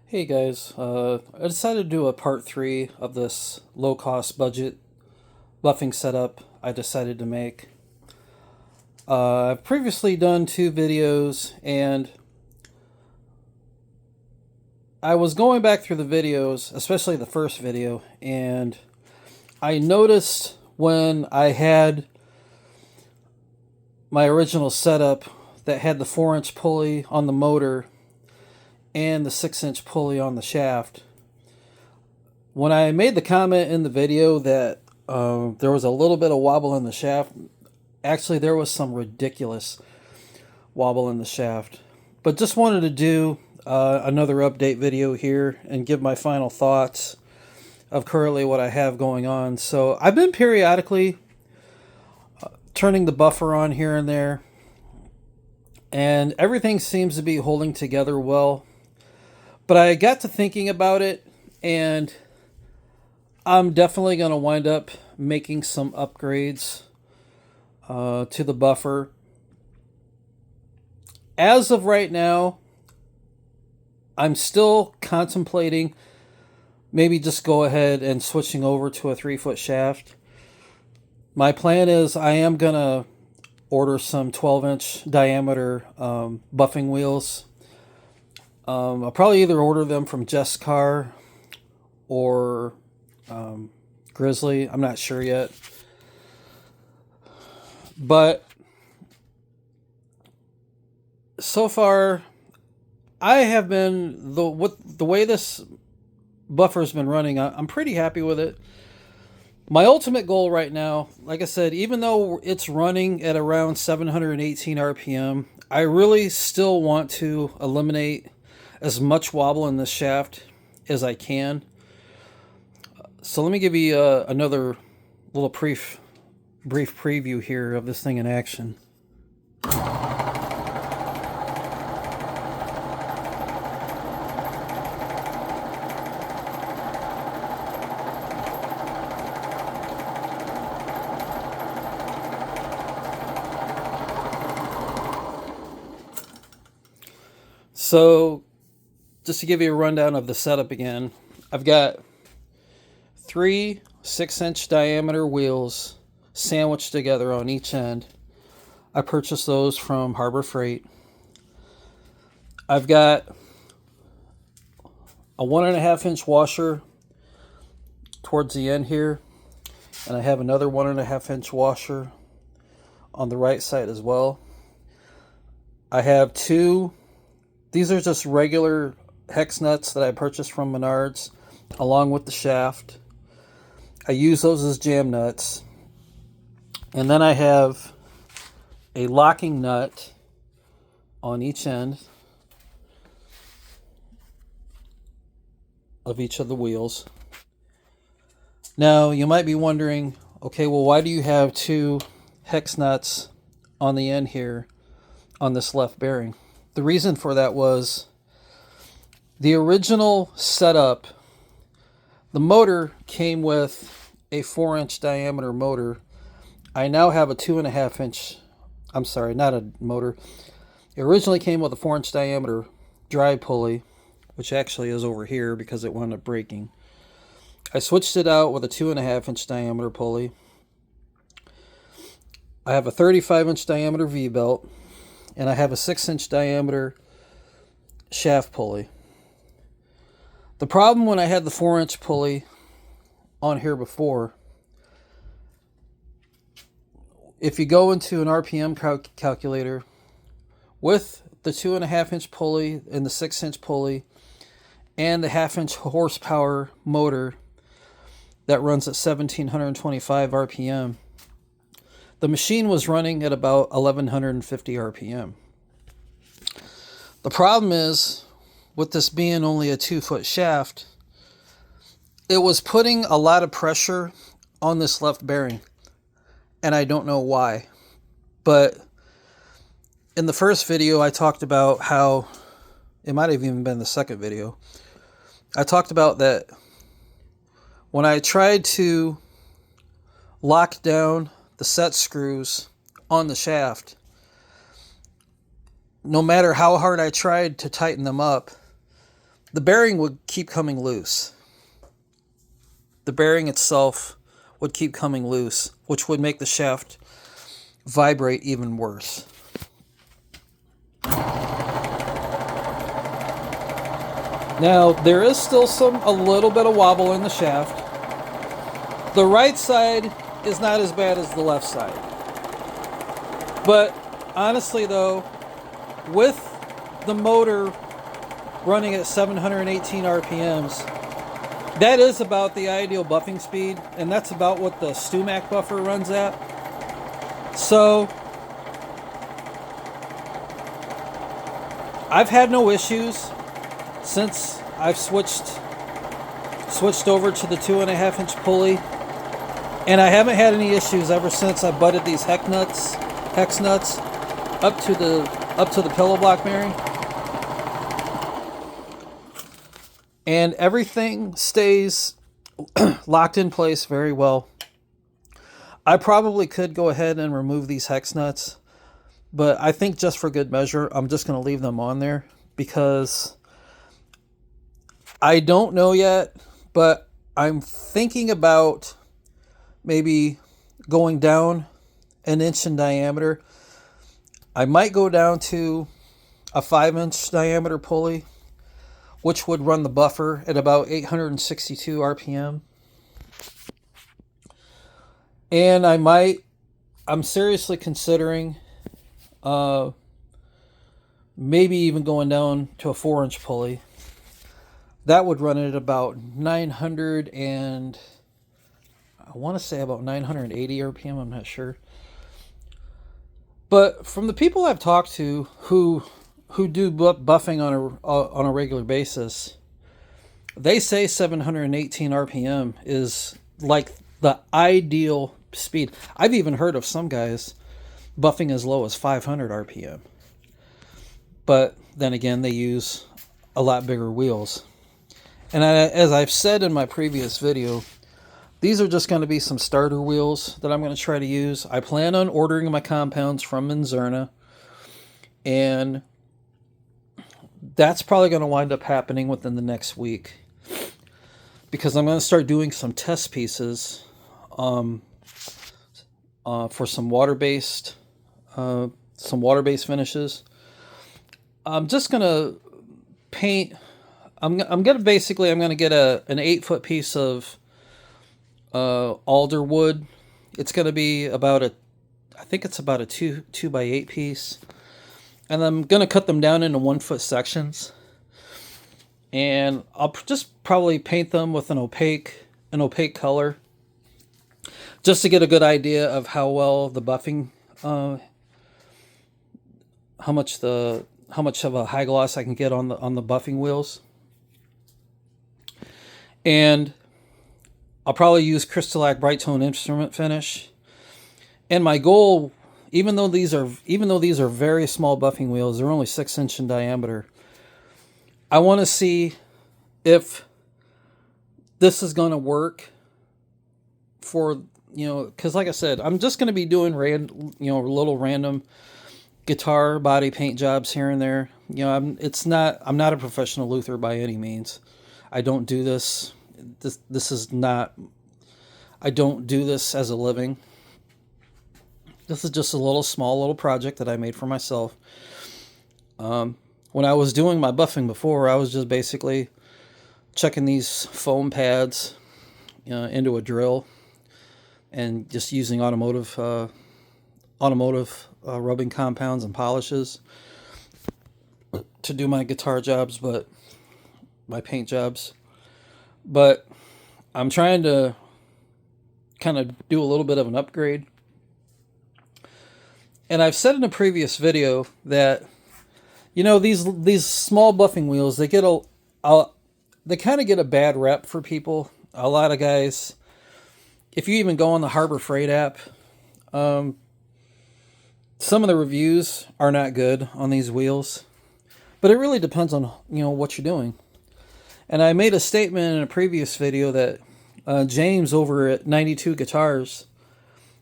Hey guys, I decided to do a part three of this low cost budget buffing setup I decided to make. I've previously done two videos and I was going back through the videos, especially the first video, and I noticed when I had my original setup that had the 4-inch pulley on the motor and the 6-inch pulley on the shaft. When I made the comment in the video that there was a little bit of wobble in the shaft, actually there was some ridiculous wobble in the shaft. But just wanted to do another update video here and give my final thoughts of currently what I have going on. So I've been periodically turning the buffer on here and there, and everything seems to be holding together well. But I got to thinking about it, and I'm definitely going to wind up making some upgrades to the buffer. As of right now, I'm still contemplating maybe just go ahead and switching over to a 3-foot shaft. My plan is I am going to order some 12-inch diameter buffing wheels. I'll probably either order them from Jescar or Grizzly. I'm not sure yet. But so far, I have been the way this buffer's been running. I'm pretty happy with it. My ultimate goal right now, like I said, even though it's running at around 718 RPM, I really still want to eliminate as much wobble in this shaft as I can. So let me give you another little brief preview here of this thing in action. So, just to give you a rundown of the setup again, I've got 3 6-inch diameter wheels sandwiched together on each end. I purchased those from Harbor Freight. I've got a 1.5-inch washer towards the end here, and I have another 1.5-inch washer on the right side as well. I have two. These are just regular hex nuts that I purchased from Menards, along with the shaft. I use those as jam nuts. And then I have a locking nut on each end of each of the wheels. Now, you might be wondering, okay, well, why do you have two hex nuts on the end here on this left bearing? The reason for that was the original setup, the motor came with a 4-inch diameter motor. I now have a 2.5-inch, I'm sorry, not a motor. It originally came with a 4-inch diameter drive pulley, which actually is over here because it wound up breaking. I switched it out with a 2.5-inch diameter pulley. I have a 35-inch diameter V-belt, and I have a 6-inch diameter shaft pulley. The problem when I had the 4-inch pulley on here before, if you go into an RPM calculator with the 2.5-inch pulley and the 6-inch pulley and the 1/2-inch horsepower motor that runs at 1725 RPM, the machine was running at about 1150 RPM. The problem is, with this being only a 2-foot shaft, it was putting a lot of pressure on this left bearing, and I don't know why. But in the first video, I talked about how, it might have even been the second video, I talked about that when I tried to lock down the set screws on the shaft, no matter how hard I tried to tighten them up, the bearing would keep coming loose. The bearing itself would keep coming loose, which would make the shaft vibrate even worse. Now, there is still a little bit of wobble in the shaft. The right side is not as bad as the left side. But honestly though, with the motor running at 718 RPMs, that is about the ideal buffing speed, and that's about what the StewMac buffer runs at. So I've had no issues since I've switched over to the 2.5-inch pulley, and I haven't had any issues ever since I butted these hex nuts up to the pillow block bearing, and everything stays locked in place very well. I probably could go ahead and remove these hex nuts, but I think just for good measure, I'm just going to leave them on there, because I don't know yet, but I'm thinking about maybe going down an inch in diameter. I might go down to a 5-inch diameter pulley, which would run the buffer at about 862 RPM. And I'm seriously considering maybe even going down to a 4-inch pulley. That would run it at about 900 and I want to say about 980 RPM. I'm not sure. But from the people I've talked to who do buffing on a regular basis, they say 718 RPM is like the ideal speed. I've even heard of some guys buffing as low as 500 RPM. But then again, they use a lot bigger wheels. And as I've said in my previous video, these are just going to be some starter wheels that I'm going to try to use. I plan on ordering my compounds from Menzerna, and that's probably going to wind up happening within the next week, because I'm going to start doing some test pieces for some water-based finishes. I'm just going to paint. I'm going to get an 8-foot piece of alder wood. It's going to be I think it's about a 2x8 piece, and I'm going to cut them down into 1-foot sections, and I'll just probably paint them with an opaque color, just to get a good idea of how well the buffing, how much of a high gloss I can get on the buffing wheels. And I'll probably use Crystalac Bright Tone Instrument Finish. And my goal, even though these are very small buffing wheels, they're only 6-inch in diameter, I want to see if this is going to work for, because like I said, I'm just going to be doing little random guitar body paint jobs here and there. I'm not a professional luthier by any means. I don't do this. I don't do this as a living. This is just a small little project that I made for myself. When I was doing my buffing before, I was just basically checking these foam pads into a drill and just using automotive rubbing compounds and polishes to do my guitar jobs, my paint jobs. But I'm trying to kind of do a little bit of an upgrade. And I've said in a previous video that, these small buffing wheels, they kind of get a bad rep for people. A lot of guys, if you even go on the Harbor Freight app, some of the reviews are not good on these wheels. But it really depends on, what you're doing. And I made a statement in a previous video that James over at 92 Guitars,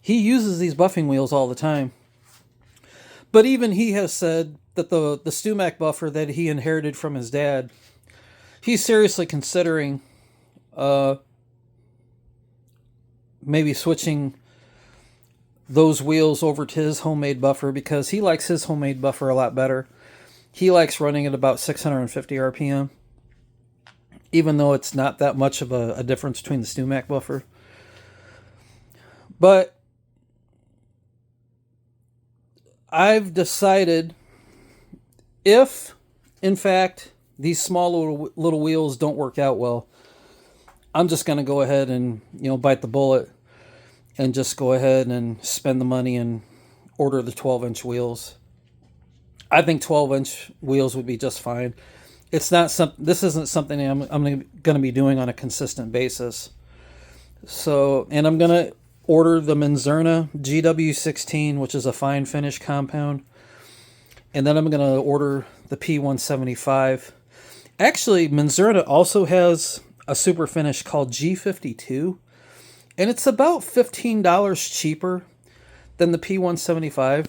he uses these buffing wheels all the time. But even he has said that the StewMac buffer that he inherited from his dad, he's seriously considering maybe switching those wheels over to his homemade buffer, because he likes his homemade buffer a lot better. He likes running at about 650 RPM, even though it's not that much of a difference between the StewMac buffer. But I've decided, if, in fact, these small little wheels don't work out well, I'm just going to go ahead and, bite the bullet and just go ahead and spend the money and order the 12-inch wheels. I think 12-inch wheels would be just fine. This isn't something I'm going to be doing on a consistent basis. So, and I'm going to order the Menzerna GW16, which is a fine finish compound. And then I'm going to order the P175. Actually, Menzerna also has a super finish called G52. And it's about $15 cheaper than the P175.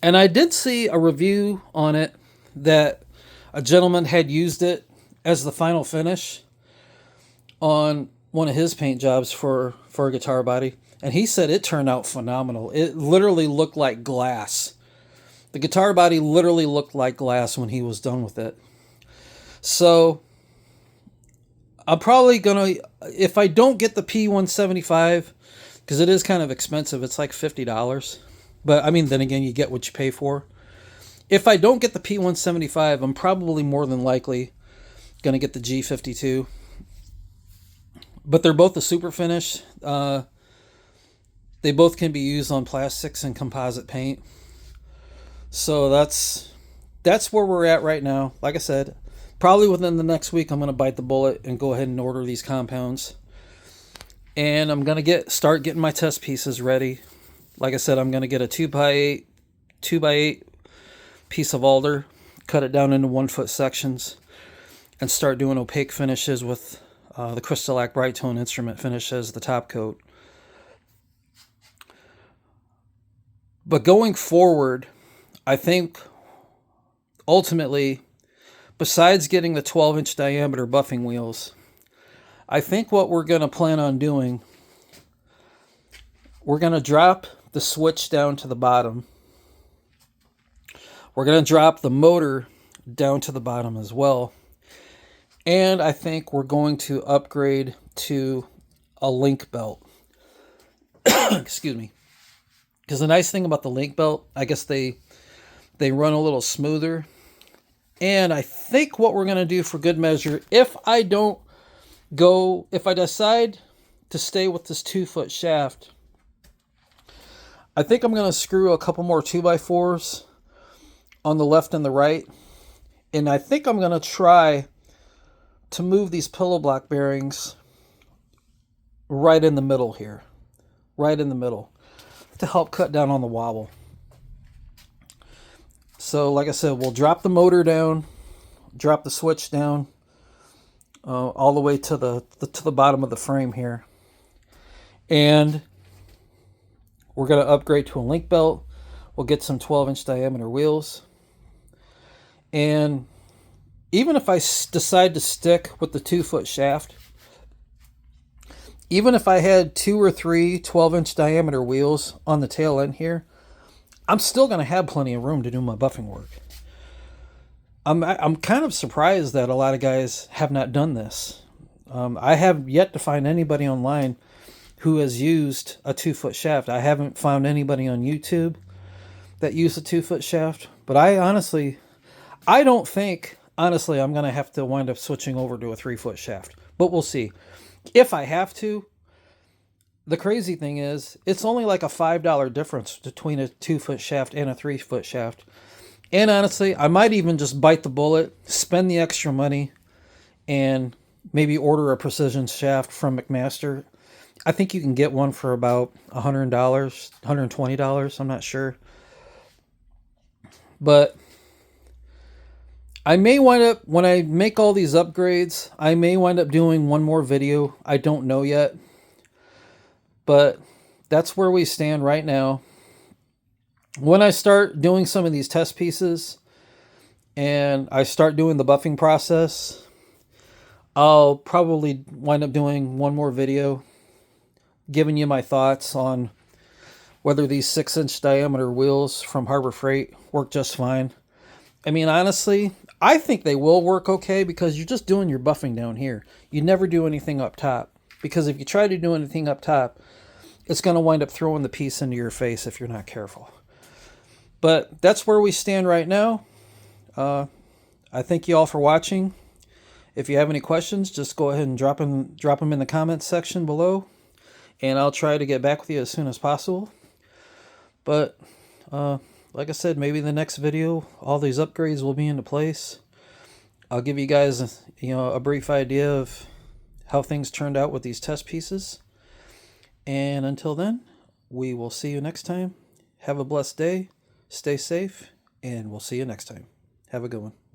And I did see a review on it that a gentleman had used it as the final finish on one of his paint jobs for a guitar body. And he said it turned out phenomenal. It literally looked like glass. The guitar body literally looked like glass when he was done with it. So I'm probably going to, if I don't get the P175, because it is kind of expensive, it's like $50. But I mean, then again, you get what you pay for. If I don't get the P175, I'm probably more than likely going to get the G52. But they're both a super finish. They both can be used on plastics and composite paint. So that's where we're at right now. Like I said, probably within the next week, I'm going to bite the bullet and go ahead and order these compounds. And I'm going to start getting my test pieces ready. Like I said, I'm going to get a 2x8 piece of alder, cut it down into 1-foot sections, and start doing opaque finishes with the Crystalac Brightone instrument finish as the top coat. But going forward, I think ultimately, besides getting the 12-inch diameter buffing wheels, I think what we're going to plan on doing, we're going to drop the switch down to the bottom. We're going to drop the motor down to the bottom as well. And I think we're going to upgrade to a link belt. Excuse me. Because the nice thing about the link belt, I guess they run a little smoother. And I think what we're going to do for good measure, if I decide to stay with this 2-foot shaft, I think I'm going to screw a couple more 2x4s on the left and the right. And I think I'm going to try to move these pillow block bearings right in the middle here. Right in the middle. To help cut down on the wobble. So, like I said, we'll drop the motor down, drop the switch down, all the way to the bottom of the frame here. And we're going to upgrade to a link belt. We'll get some 12-inch diameter wheels. And even if I decide to stick with the 2-foot shaft, even if I had 2 or 3 12-inch diameter wheels on the tail end here, I'm still going to have plenty of room to do my buffing work. I'm kind of surprised that a lot of guys have not done this. I have yet to find anybody online who has used a 2-foot shaft. I haven't found anybody on YouTube that used a 2-foot shaft. But I don't think I'm going to have to wind up switching over to a 3-foot shaft. But we'll see. If I have to, the crazy thing is, it's only like a $5 difference between a 2-foot shaft and a 3-foot shaft. And honestly, I might even just bite the bullet, spend the extra money, and maybe order a precision shaft from McMaster. I think you can get one for about $100, $120. I'm not sure. But I may wind up, when I make all these upgrades, I may wind up doing one more video. I don't know yet. But that's where we stand right now. When I start doing some of these test pieces and I start doing the buffing process, I'll probably wind up doing one more video giving you my thoughts on whether these 6-inch diameter wheels from Harbor Freight work just fine. I mean, honestly, I think they will work okay because you're just doing your buffing down here. You never do anything up top, because if you try to do anything up top, it's going to wind up throwing the piece into your face if you're not careful. But that's where we stand right now. I thank you all for watching. If you have any questions, just go ahead and drop them in the comments section below, and I'll try to get back with you as soon as possible. But like I said, maybe the next video, all these upgrades will be into place. I'll give you guys, a brief idea of how things turned out with these test pieces. And until then, we will see you next time. Have a blessed day. Stay safe, and we'll see you next time. Have a good one.